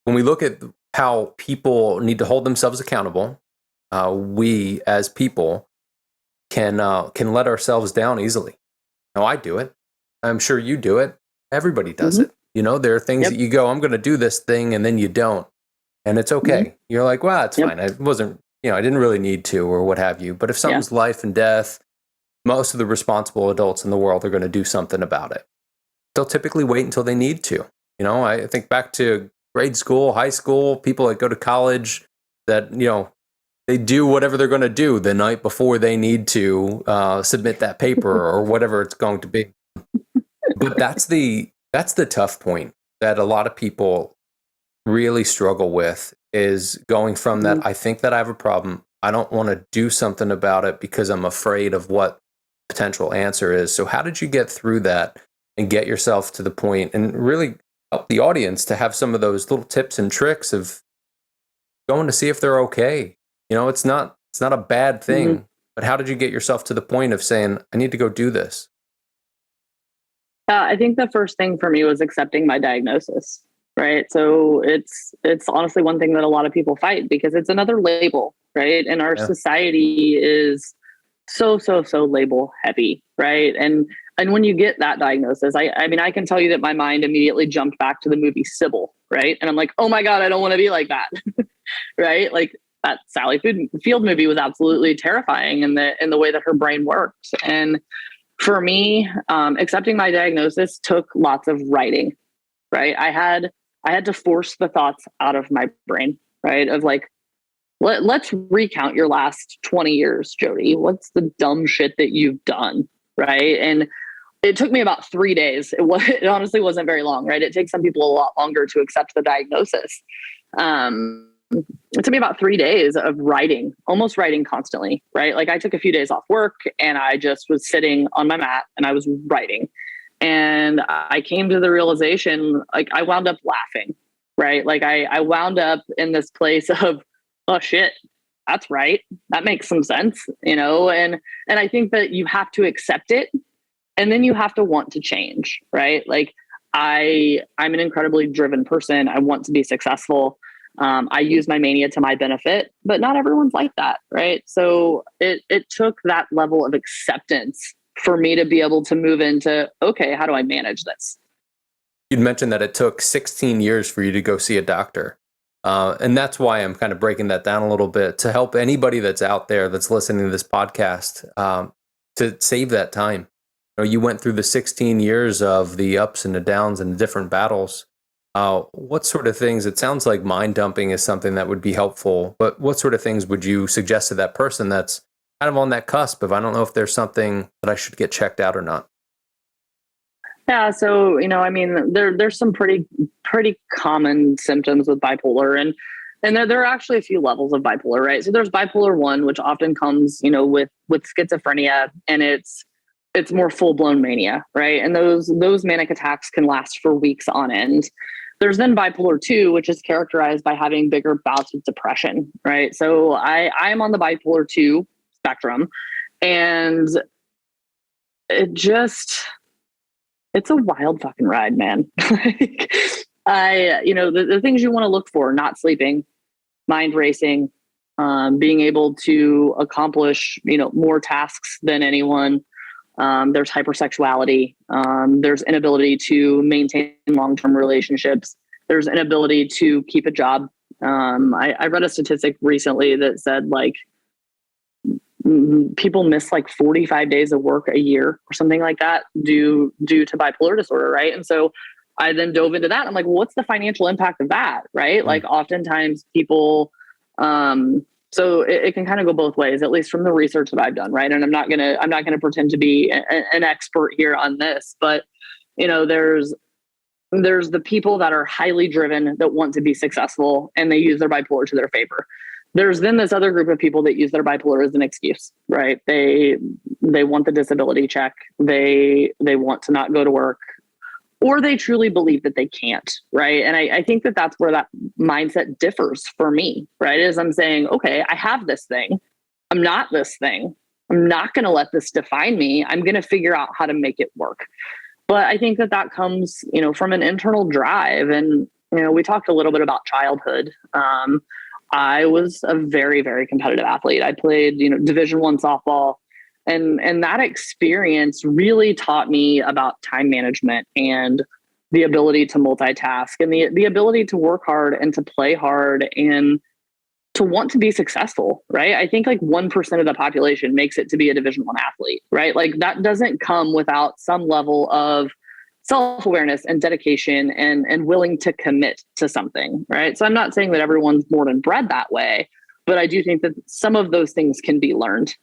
when we look at how people need to hold themselves accountable, we as people can let ourselves down easily. Now, I do it. I'm sure you do it. Everybody does Mm-hmm. it. There are things Yep. that you go, I'm going to do this thing, and then you don't. And it's okay. Mm-hmm. You're like, well, it's Yep. fine. I wasn't, I didn't really need to, or what have you. But if Yeah. something's life and death, most of the responsible adults in the world are going to do something about it. They'll typically wait until they need to. I think back to grade school, high school, people that go to college that, they do whatever they're going to do the night before they need to submit that paper or whatever it's going to be. But that's the tough point that a lot of people really struggle with, is going from Mm-hmm. that, I think that I have a problem, I don't want to do something about it because I'm afraid of what potential answer is. So how did you get through that and get yourself to the point and really help the audience to have some of those little tips and tricks of going to see if they're okay? It's not a bad thing, Mm-hmm. but how did you get yourself to the point of saying, I need to go do this? I think the first thing for me was accepting my diagnosis, right? So it's honestly one thing that a lot of people fight, because it's another label, right? And our Yeah. society is so label heavy, right? And when you get that diagnosis, I mean, I can tell you that my mind immediately jumped back to the movie Sybil, right? And I'm like, oh my God, I don't want to be like that, right? Like that Sally Field movie was absolutely terrifying in the way that her brain works. And for me, accepting my diagnosis took lots of writing, right? I had to force the thoughts out of my brain, right? Of like, let's recount your last 20 years, Jodi. What's the dumb shit that you've done, right? And it took me about 3 days. It honestly wasn't very long, right? It takes some people a lot longer to accept the diagnosis. It took me about 3 days of writing, almost writing constantly, right? Like I took a few days off work and I just was sitting on my mat and I was writing. And I came to the realization, like I wound up laughing, right? Like I wound up in this place of, oh shit, that's right. That makes some sense, and I think that you have to accept it, and then you have to want to change, right? Like I'm an incredibly driven person. I want to be successful. I use my mania to my benefit, but not everyone's like that, right? So it took that level of acceptance for me to be able to move into, okay, how do I manage this? You'd mentioned that it took 16 years for you to go see a doctor. And that's why I'm kind of breaking that down a little bit to help anybody that's out there that's listening to this podcast to save that time. You went through the 16 years of the ups and the downs and the different battles. What sort of things, it sounds like mind dumping is something that would be helpful, but what sort of things would you suggest to that person that's kind of on that cusp of, I don't know if there's something that I should get checked out or not? Yeah, so I mean, there's some pretty common symptoms with bipolar, and there are actually a few levels of bipolar, right? So there's bipolar 1, which often comes, with schizophrenia, and it's more full blown mania, right? And those manic attacks can last for weeks on end. There's then bipolar 2, which is characterized by having bigger bouts of depression, right? So I'm on the bipolar 2 spectrum, and it's a wild fucking ride, man. Like, the things you want to look for: not sleeping, mind racing, being able to accomplish, more tasks than anyone. There's hypersexuality. There's inability to maintain long-term relationships. There's inability to keep a job. I read a statistic recently that said like people miss like 45 days of work a year or something like that due to bipolar disorder, right? And so I then dove into that. I'm like, well, what's the financial impact of that, right? Mm-hmm. Like oftentimes people, so it can kind of go both ways, at least from the research that I've done, right? And I'm not gonna pretend to be an expert here on this, but there's the people that are highly driven that want to be successful and they use their bipolar to their favor. There's then this other group of people that use their bipolar as an excuse, right? They want the disability check. They want to not go to work, or they truly believe that they can't, right? And I think that that's where that mindset differs for me, right? Is I'm saying, okay, I have this thing. I'm not this thing. I'm not going to let this define me. I'm going to figure out how to make it work. But I think that comes, from an internal drive. And we talked a little bit about childhood. I was a very, very competitive athlete. I played, Division I softball, and that experience really taught me about time management and the ability to multitask and the ability to work hard and to play hard and to want to be successful, right? I think like 1% of the population makes it to be a Division I athlete, right? Like that doesn't come without some level of self-awareness and dedication and willing to commit to something, right? So I'm not saying that everyone's born and bred that way, but I do think that some of those things can be learned.